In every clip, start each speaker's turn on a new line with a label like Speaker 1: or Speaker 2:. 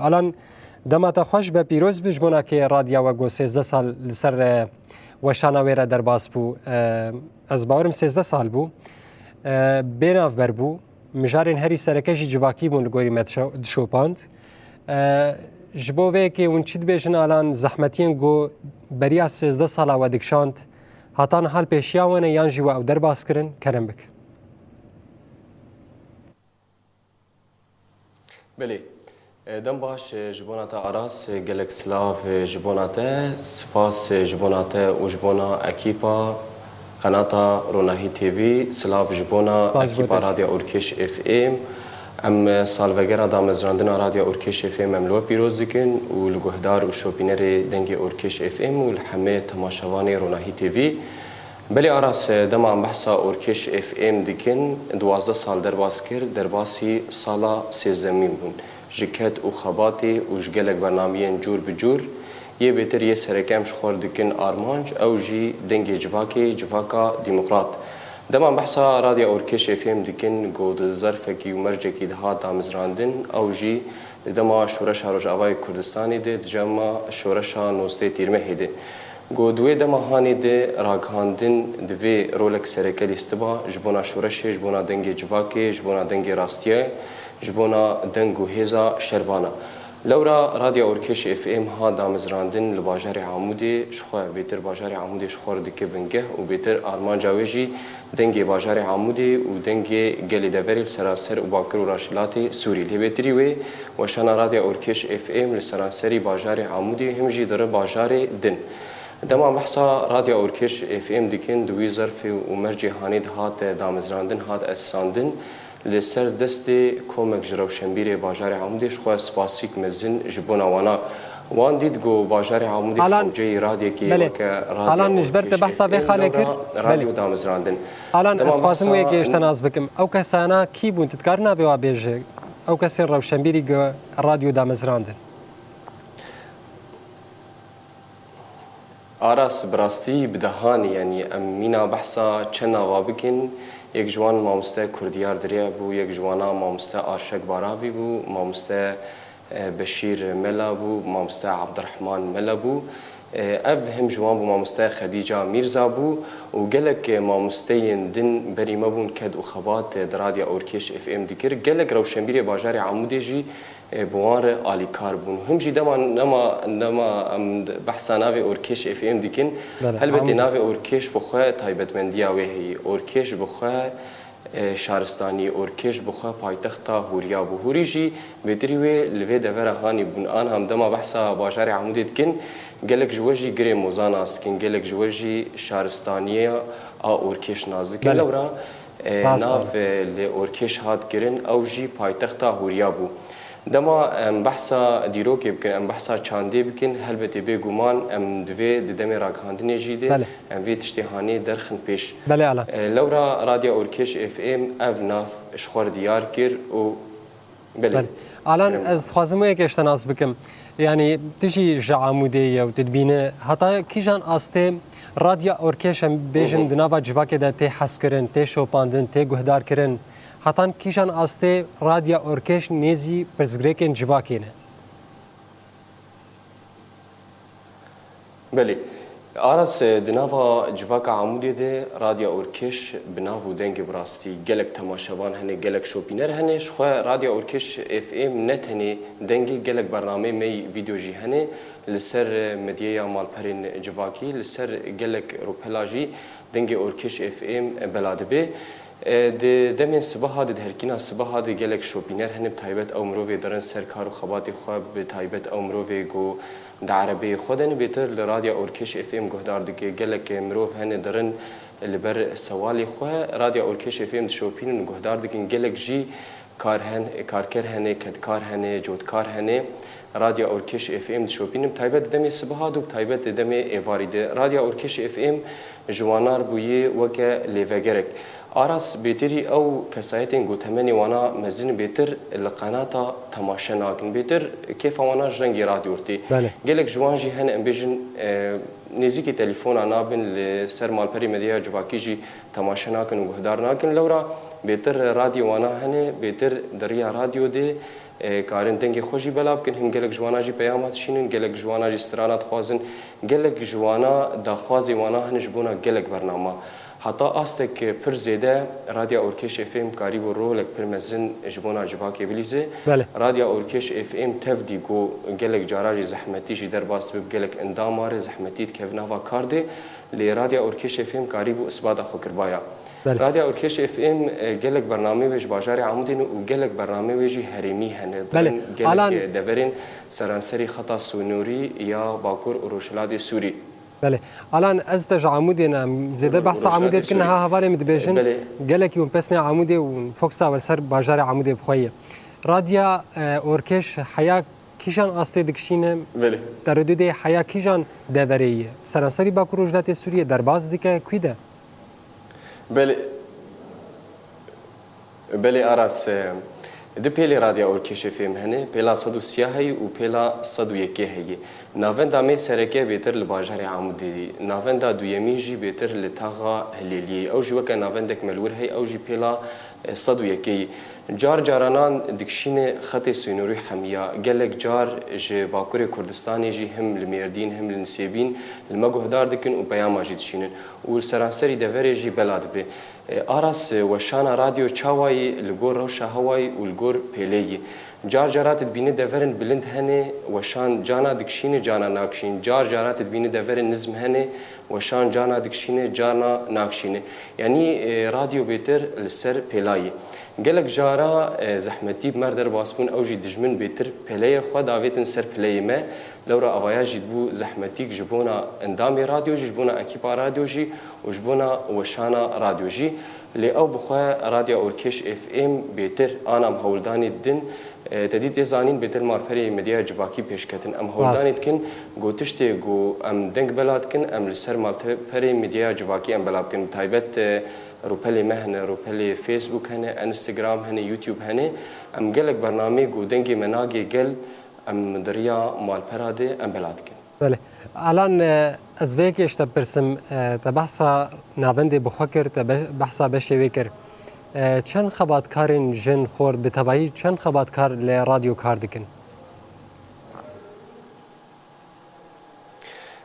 Speaker 1: الان دمت خوش به پیروز بجمونا که رادیو و گو 13 سال لسر وشانا ویرا در باس بو از باورم 13 سال بو بیناف بر بو مجارین هری سرکشی جواکی بون لگوری مت شوپاند جبو وی که اون چید بیشن الان زحمتین گو بریا 13 سال و دکشاند هاتان حال پیشیاونه یان جوا او در باس کرن کرم بک
Speaker 2: بله دم باش جبونات عراس گلک سلاف جبونات سپاس جبونات و جبونا اکیپا قناة روناهی تیوی سلاف جبونا اکیپا رادیو اورکش اف ام ام سالوگرا دامزراندنا رادیو اورکش اف ام املو پیروز دکن و لگهدار و شوپینر دنگ اورکش اف ام و الحمه تماشاوان روناهی تیوی بلی عراس دم بحثا اورکش اف ام دکن 12 سال درباس کرد درباسی سالا 13 بون جکت و خباتی و جگلک برنامه‌ین جور بجور یه بهتر یه سرکمش خوردکن آرمانج او جی دنگ جواکا ديمقراط دمان بحثا راديو اورکش اف ام دکن گود ظرفکی و مرجکی ده دامزراندن او جی دما شورش روج اوای کردستانی ده جما شورش نوسته تیرمه ده گودوی دما هانی ده راگاندن دوی رولک سرکلی استبا جبونا شورش جبونا دنگ جواکی جبونا دنگ راستیه جبونا دنگو هزا شروانا لورا راديو اورکش اف ام ها دامزراندن لباجار عمودی شخواه بیتر باجار عمودی شخور دکه بنگه و بیتر آرمان جاویجی دنگ باجار عمودی و دنگ گلی دبری سراسر و باکر و راشلاتی سوری لی بیتری وی وشانا راديو اورکش اف ام لسراسری باجار عمودی همجی در باجار دن دما بحثا راديو اورکش اف ام دکن دوی ظرف و مرجی هانید هات دامزراندن هات اساندن لسر دست کومک جرو شنبیر باجار عمودی شخوا سپاسیک مزن جبونا وانا وان دید گو باجار عمودی خوجی رادیو کی وکا
Speaker 1: الان نجبرت بحثا به خالکر
Speaker 2: رادیو دامزراندن
Speaker 1: الان اسپاسم وی گشت ناز بکم او کسانا کی بون تتکارنا به بیجه او کسی رو شنبیری گو رادیو دامزراندن
Speaker 2: آراس براستی بدهانی یعنی امینا بحثا چنا وابکن یک جوان مامسته کردیار دریا بو یک جوانا مامسته آرشک باراوی بو مامسته بشیر ملا بو مامسته عبدالرحمن ملا بو اف هم جوان بو مامسته خدیجه میرزا بو و گلک مامسته دن بریمه بون کد و خبات درادیا اورکش اف ام دیگر گلک روشنبیر باجار عمودی جی بوار آلی کار بون هم جی نما بحثا ناوی اورکش اف ام دیکن البته ناوی اورکش بخواه تایبتمندیا وهی اورکش بخواه شهرستانی اورکش بخواه پایتختا هوریا بو هوری جی بدری وی لوی دور هانی بون آن هم دما بحثا باجار عمودی دکن گلک جوجی گری موزاناس کن گلک جوجی شهرستانیه اورکش نازکن لورا ناف ل اورکش هات گرن او جی پایتختا هوریا بو دما بحثا دیروک بکن بحثا چاندی بکن هلبته بگومان دوی ددم راگاندنی جیده وی تشتهانی درخن پیش لورا رادیو اورکش اف ام اف ناف اشخور دیار کر و بله
Speaker 1: الان از خوازمو یک اشتناس بکم يعني تجي جعمودية وتدبينه حتى كيجان أستي راديو أوركيش بيجن دنابا جواكي دا تي حس كرن تي شوباندن تي گهدار كرن حتى كيجان أستي راديو أوركيش نيزي برزغريكين جواكينه
Speaker 2: بلي آرس دنابا جواكا عمودي ده راديو أوركيش بنافو دنگ براستي گلك تماشاوان هنه گلك شوبينر هنه شخوا راديو أوركيش اف ام نت هنه دنگي گلك برنامه مي فيديو جي هنه لسر مديا مالپرين جواكي لسر گلك روپلاجي دنگي أوركيش اف ام بلادبه دمن صباح ده هرکینا صباح ده گلک شوپینر هنم تایبت او مروی درن سرکار و خباتی خواب به تایبت او مروی گو دعربی خودن بیتر لرادیو اورکش اف ام گهدار دگه گلک مروف هن درن لبر سوالی خواه رادیو اورکش اف ام شوپین گهدار دگه گلک جی کارکر هنه کدکار هنه جودکار هنه رادیو اورکش اف ام شوپینم تایبت دمی صباح دو تایبت دمی ایواریده رادیو اورکش اف ام جوانار بویه وکه لیوگرک آراس بیتری او کسایتین گوتمنی وانا مزین بیتر لقناتا تماشا ناکن بیتر کیف وانا جنگی رادیورتی گلک جوانجی هن امبیجن نزیکی تلفون نابن لسر مالپری مدیا جواکی جی تماشا ناکن و گهدار ناکن لورا بیتر رادیو وانا هنه بیتر دریا رادیو ده کارن دنگی خوشی بلاب کن هم گلک جوانا جی پیامات شینن گلک جوانا جی استرانات خوازن گلک جوانا دخوازی وانا هنش بونا گلک برنامه حتی استک پر زیده رادیو اورکش اف ام کاری و رولک پر مزن جبونا جواکی بلیزه
Speaker 1: بله
Speaker 2: رادیو اورکش اف ام تفدی گو گلک جاراجی زحمتی جی در باست بب گلک اندامار زحمتیت کفنا و کارده لی رادیو اورکش اف ام کاری بو اثبات خو کربایا
Speaker 1: بله
Speaker 2: رادیو اورکش اف ام گلک برنامه ویج باجار عمودین و گلک برنامه ویجی هریمی هنه
Speaker 1: بله. الان
Speaker 2: گلک دورین سرانسری خطا سونوری یا باکور اروشلاد سوری
Speaker 1: بله الان از تج عمودنا زیده بحث عمودی کنه ها حواله متبیجن
Speaker 2: بله.
Speaker 1: گلکی و پسنی عمودی و فوکس اول سر باجار عمودی بخویه رادیا اورکش حیا کیجان آسته دکشینه
Speaker 2: بله
Speaker 1: در حدود حیا کیجان دوریه سرانسری باکور وجدات سوریه در باز دیگه کویده
Speaker 2: بله بله آراس دو پیلی رادیو اورکش فیلم هنه پیلا 130 هی و پیلا 101 هی ناوندا می سرکه بهتر لباجر عمودی ناوندا دویمی جی بهتر لتاغا هلیلی او جی وکا ناوندک ملور هی او جی پیلا 101 جار جارانان دکشین خط سنوری حمیا گلک جار ج باکور کردستانی جی هم لمیردین هم لنسیبین المجهدار دکن و پیام جدید شینن و سراسری دوره جی بلاد به آراس وشانا رادیو چاوای لگور روشا هوای و لگور پیلی جار جارات بینه دورن بلند هنه وشان جانا دکشین جانا ناکشین جار جارات بینه دورن نظم هنه وشان جانا دکشین جانا ناکشین یعنی رادیو بهتر لسر پیلایی گلک جارا زحمتی مردر باسپون اوجی دجمن بهتر پلی خود داویتن سر پلی ما لورا اوایا جدبو زحمتی جبونا اندامی رادیو جبونا اکیپا رادیو جی وجبونا وشانا رادیو جی لی او بخوا رادیو اورکش اف ام بهتر آنام هولدانی دن تدید زانین بهتر مارپری مدیا جواکی پیشکتن ام هولدانی کن گوتشته گو ام دنگ بلاد کن ام لسر مارپری مدیا جواکی ام بلاد کن تایبت روپلی مهنه روپلی فیسبوک هنه انستغرام هنه یوتیوب هنه ام گلک برنامه گو دنگی مناگی گل ام دریا مالپراده ام بلاد کن
Speaker 1: بله الان از بیکی اشتا برسم تبحثا نابنده بخوکر تبحثا بشوی کر چند خباتکارین جن خورد بتبایی چند خباتکار لرادیو کار دکن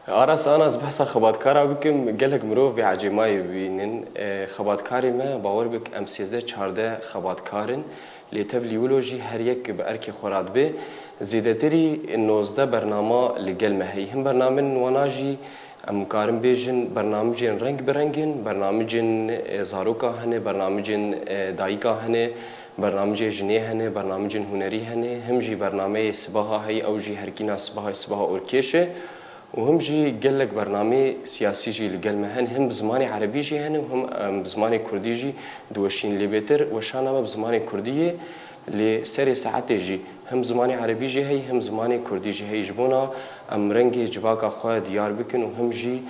Speaker 2: آراس أنا بحث خباتكارا بكم جالك مروف بعجماي بينن خباتكاري ما باور بك أم 13 خباتكارن لتفليولوجي هريك بأركي خورات به زيدتري 19 برنامه لجل مهي هم برنامج وناجي ام كارم بيجن برنامجين رنگ برنگين برنامجين زاروكا هنه برنامجين دايكا هنه برنامج جنيه هنه برنامج هنري هنه هم جي برنامج صباحا هي او جي هركينا صباحا اوركيشه وهم جي قالك برنامج سياسي جي لقال مهن هم بزماني عربي جي هن وهم بزماني كردي جي دوشين لبيتر وشانا ما بزماني كردية لسري ساعات جي هم زماني عربي جي هي هم زماني كردي جي هي جبونا ام رنگي جواكا خوا ديار بكن وهم جي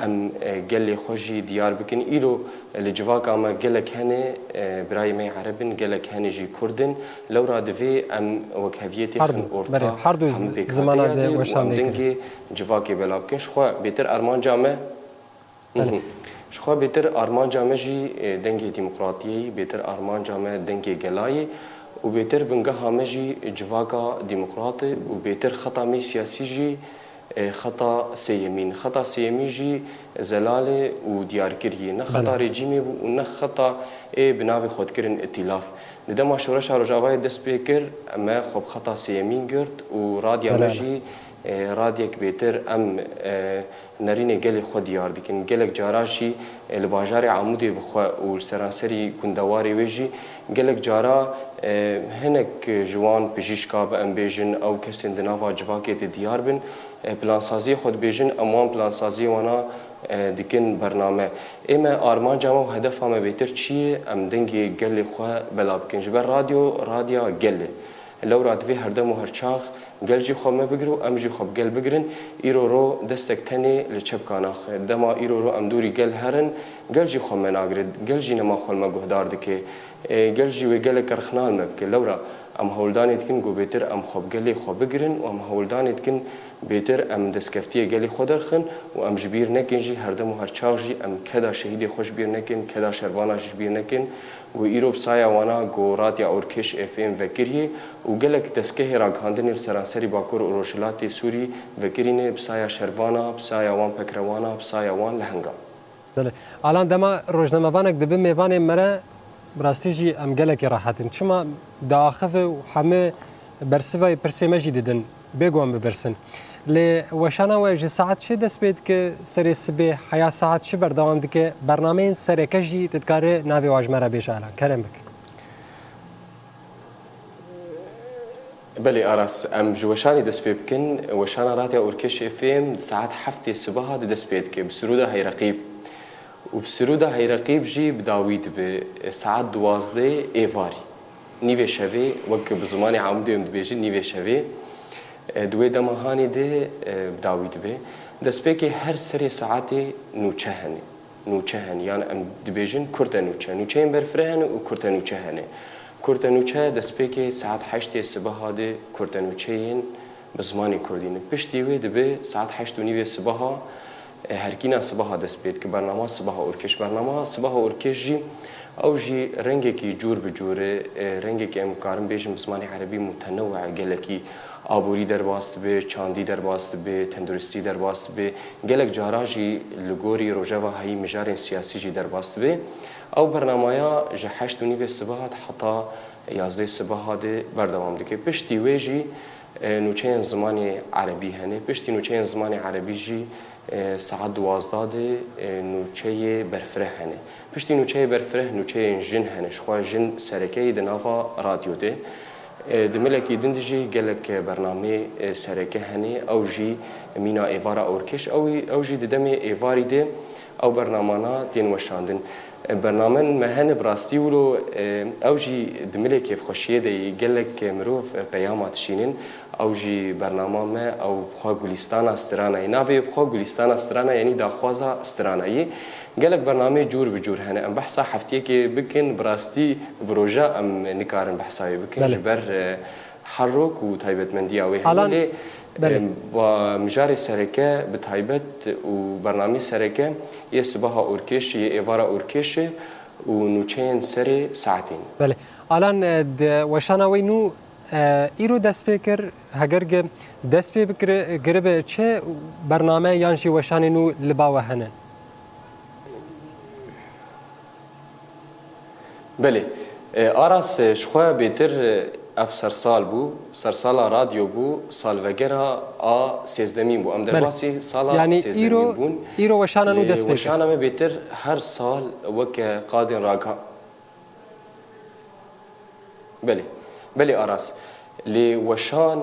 Speaker 2: ام قال لي خوجي ديار بكن إلو الجواكا ما قالك هني براي مي عربن قالك هني جي كردن لو رادفي ام وكهفيتي خن اورتا
Speaker 1: حردو زمانا ده وشان
Speaker 2: دنگي جواكي بلا بكن شخوا بيتر ارمان جامع شخوا بيتر ارمان جامع جي دنگي ديمقراطية بيتر ارمان جامع دنگي قلاي وبيتر بنقا هامجي جواكا ديمقراطي وبيتر خطامي سياسي جي خطا سيمين خطا سيمي جي زلالة وديار كريه نخطا ريجيمي ونخطا بناوي خود كرن ائتلاف ندما شورش رجاوي دس بيكر اما خب خطا سيمين قرد وراديا مجي راديك بيتر ام نريني قالي خود ديار ديكن قالك جاراشي الباجاري عمودي بخوا والسراسري كندواري ويجي قالك جارا هنك جوان بجيشكا بام بيجن او كسين دنافا جواكي ديار بن پلانسازی خود بیجن اموان پلانسازی وانا دکن برنامه اما آرمان جامع و هدف همه بیتر چیه ام دنگی گلی خواه بلا بکن جبر رادیا گله لو رادوی هر دم و هر چاخ گل جی خواه ما بگرو ام جی خواه گل بگرن ایرو رو دستک تنی لچب کاناخ دما ایرو رو ام دوری گل هرن گل جی خواه ما ناگرد گل جی نما خواه ما گهدار دکه گل جی و گل کرخنال مبکه لورا ام هولدان دکن گو بهتر ام خوب گلی خوب بگرن و ام هولدان دکن بهتر ام دستکفتی گلی خود درخن و ام جبیر نکن جی هر دم و هر چاوجی ام کدا شهید خوش بیر نکن کدا شربانا جبیر نکن و ایروب سایه وانا گورات یا اورکش اف ام وکریه و گلک دستکه راگاندن سرانسری باکور روشلاتی سوری وکرینه بسایه شربانا بسایه وان پکروانا بسایه وان لهنگا.
Speaker 1: الان دما روزنامه وانک دبی میوان مره براستی جی ام گلک راحتن چما داخل و همه برسوای پرسیمجی دیدن بگوام ببرسن لی وشانا و جی ساعت چه دست بید که سری سبی حیا ساعت چه بردوام دکه برنامه سرکشی تدکاره ناوی واجمره بیش الان کرم بک
Speaker 2: بله آراس ام جوشانی دست بکن وشانا راتیا اورکش افیم ساعت هفته صبح دست بید که بسروده هی رقیب وبسروده هي رقيب جي بداويد بساعات 12 ايفاري نيفي شافي وك بزماني عمدي مدبيجي نيفي شافي دوي دمهاني دي بداويد به دسبيكي هر سري ساعاتي نوچهن يعني ام دبيجن كورتا نوچهن برفرهن وكورتا نوچهن كورتا نوچه دسبيكي ساعات 8 الصبح هادي كورتا نوچهن بزماني كردين بشتي وي دبي ساعات 8 ونيفي الصبح هركينا صباح دست بيت كبرنامج صباح أوركش برنامج صباح أوركش جي أو جي رنجكي جور بجورة رنجكي مقارن بيجم بزماني عربي متنوع جلكي آبوری در باست به چاندی در باست به تندرستی در باست به گلک جاراجی لگوری روجوا هایی مجار سیاسی جی در باست به او برنامه‌یا جه 8 و نیم صبح حتی 11 صبح ده بردوام دکه پشتی ویجی نوچه زمانی عربی هنه پشتی نوچه زمانی عربی جی ساعت 12 ده نوچه برفره هنه پشتی نوچه برفره نوچه جن هنه شخوا جن سرکه دنافا رادیو ده دملکی دندجی گلک برنامه سرکه هنه او جی مینا ایوارا اورکش او جی ددم ایواری ده او برنامه‌نا تین وشاندن برنامه مهن براستی ولو او جی دملکی خوشیه ده گلک مروف پیامات شینن او جی برنامه ما او بخوا گلستان استرانه ناوی بخوا گلستان استرانه یعنی داخوازا استرانه گلک برنامه جور بجور هنه ام بحثا هفتیه که بکن براستی بروژه ام نکارن بحثایی بکن جبر حرک و تایبت مندی اوی هنه با مجاری سرکه بتایبت و برنامه سرکه یه صباح اورکش یه ایوارا اورکش و نوچین سر ساعتین
Speaker 1: بله الان وشانوی نو ایرو دست بکر هگر دست بکر گربه چه برنامه یانجی وشانی نو لباوه هنه
Speaker 2: بله آراس شخواه بیتر اف سرسال بو سرسال رادیو بو سال وگرا سیزدمین بو ام در باسی سالا
Speaker 1: یعنی
Speaker 2: سیزدمین بون
Speaker 1: ایرو وشانا نو دست بکر
Speaker 2: وشانا می بیتر هر سال وک قادن راگا بله آراس لی وشان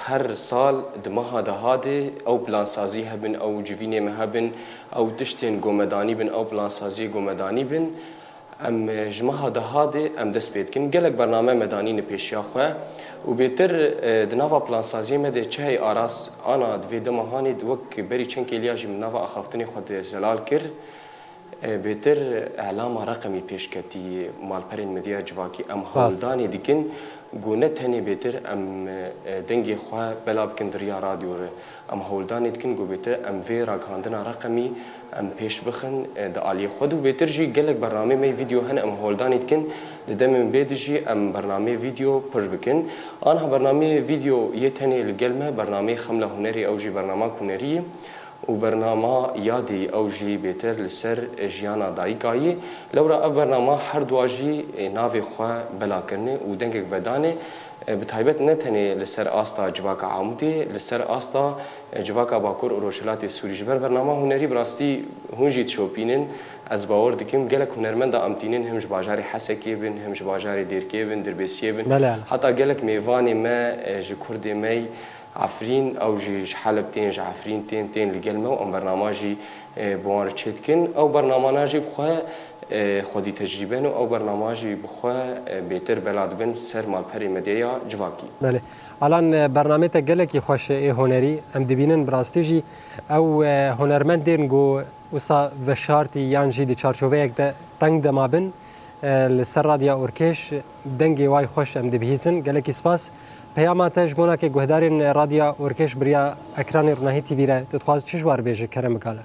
Speaker 2: هر سال دمها دهاده او پلانسازی هبن او جوینه مهبن او تشتین گومدانی بن او پلانسازی گومدانی بن ام جمعه دهاده ام دست بید کن گلک برنامه مدانی نپیشیا خواه و بیتر دناوا پلانسازی مده چه آراس آنا دوی دمهانی دوک بری چنک الیاجی من ناوا اخافتنی خود زلال کر بیتر اعلام رقمی پیش کتی مالپرین مدیا جواکی ام هولدانی دیکن گونه تنی بیتر ام دنگی خواه بلا بکن دریا رادیو ام هولدانی دیکن گو بیتر ام وی راگاندنا رقمی ام پیش بخن د عالی خود و بیتر جی گلک برنامه می ویدیو هن ام هولدانی دیکن ددم بیدجی ام برنامه ویدیو پر بکن آنها برنامه ویدیو یه تنی لگلمه برنامه خمله هنری او جی برنامه هنری و برنامه یادی او جی بیتر لسر جیانا دایگایی لورا اف برنامه هر دواجی ناوی خواه بلا کرنه و دنگک ودانه بتایبت نتنی لسر آستا جواکا عمودی لسر آستا جواکا باکور اروشلاتی سوری جبر برنامه هنری براستی هنجید شوپینن از باور دکیم گلک هنرمند امتینن همش باجاری حسکی بن همش باجاری دیرکی بن دربیسی بن حتی گلک میوانی ما جکردی می عفرین او جی حلب تین ج عفرین تین لگلمه و ام برنامجی بوار چتکن او برنامه‌ناجی بخواه خودی تجربه نو او برنامه‌جی بخواه بهتر بلاد بن سر مالپری مدیا جواکی
Speaker 1: بله الان برنامه تا گلکی خوش هنری ام دبینن براستیجی او هنرمند دین گو وسا و شارتی یانجی دی چارچوبه یک ده تنگ دمابن لسر رادیا اورکش دنگی وای خوش ام دبهیزن گلکی سپاس پیامات جبونا که گهدارین رادیا اورکش بریا اکران روناهی تیوی را تدخواست چه جوار بیجه کرم کاله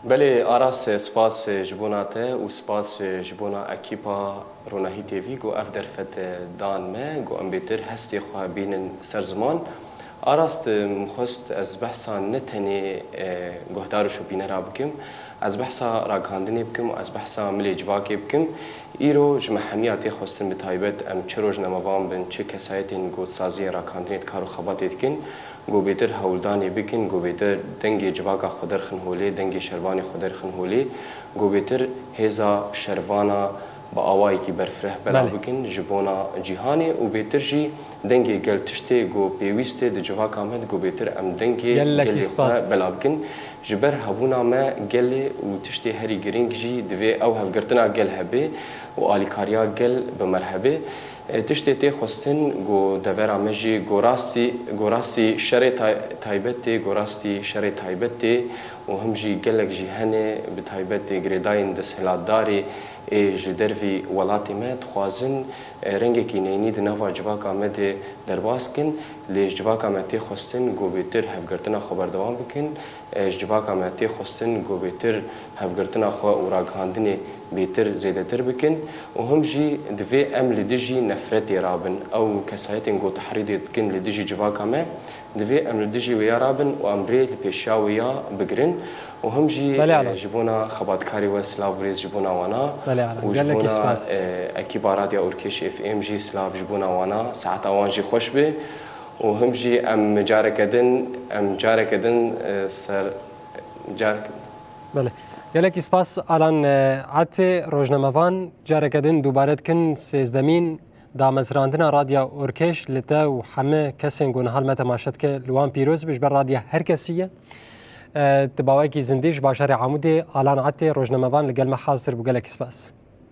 Speaker 2: بله آراس سپاس جبوناته و سپاس جبونا اکیپا روناهی تیوی گو اف درفت دان ما گو ام بیتر هستی خواه بینن سر زمان آراست مخست از بحثا نتنی گهدارشو بینه را بکم از بحثا راگاندنی بکم و از بحثا ملی جواکی بکم ایرو جمع حمیاتی خواستن بتایبت ام چه روش نموان بن چه کسایتین گود سازی راگاندنیت کارو خباتی دکن گو بیتر هولدانی بکن گو بیتر دنگی جواکا خودر خنهولی دنگی شروانی خودر خنهولی گو بیتر هزا شروانا با آوایی که برفره بلا بکن جبونا جیهانی و بیتر جی دنگی گل تشتی گو پیوسته د جواکا مد گو بیتر ام دنگی گلی خواه بلا بکن جبر هبونا ما گلی و تشتی هری گرینگ جی دوی او هفگرتنا گل هبه و آلیکاریا گل بمرهبه تشتی تی خواستن گو دویرا مجی گوراستی شر تایبتی گوراستی شر تایبتی و همجی گلک جی هنه بتایبتی گریداین دست هلادداری جدروی ولاتی مد خوازن رنگی که نینی دنوا جواکا مد درباس کن لیش جواکا مدی خواستن گو بیتر هفگرتنا خبردوان بکن جواکا مدی خواستن گو بیتر هفگرتنا خوا و راگهاندنی بیتر زیده تر بکن و هم جی دوی ام لدیجی نفرتی رابن او کسایتین گو تحریدی کن لدیجی جواکا مد دوی ام لدیجی ویا رابن و امری لپیشاویا بگرن و هم جی جبونا خباتکاری و سلاف ریز جبونا وانا و جبونا اکیبا رادیا اورکش اف ام جی سلاف جبونا وانا ساعت اوان جی خوش به و هم جی ام جارکدن سر جارک
Speaker 1: بله گلکی سپاس الان عتی روزنامه‌وان جارکدن دوباره کن سیزدمین دامزراندنا رادیا اورکش لتا و همه کسین گونه حال متماشد که لوان پیروز بیش بر رادیا هر کسیه تباوی کی زندیش باشر عمودی الان عتی روزنامه‌وان لگل محاضر بگلکی سپاس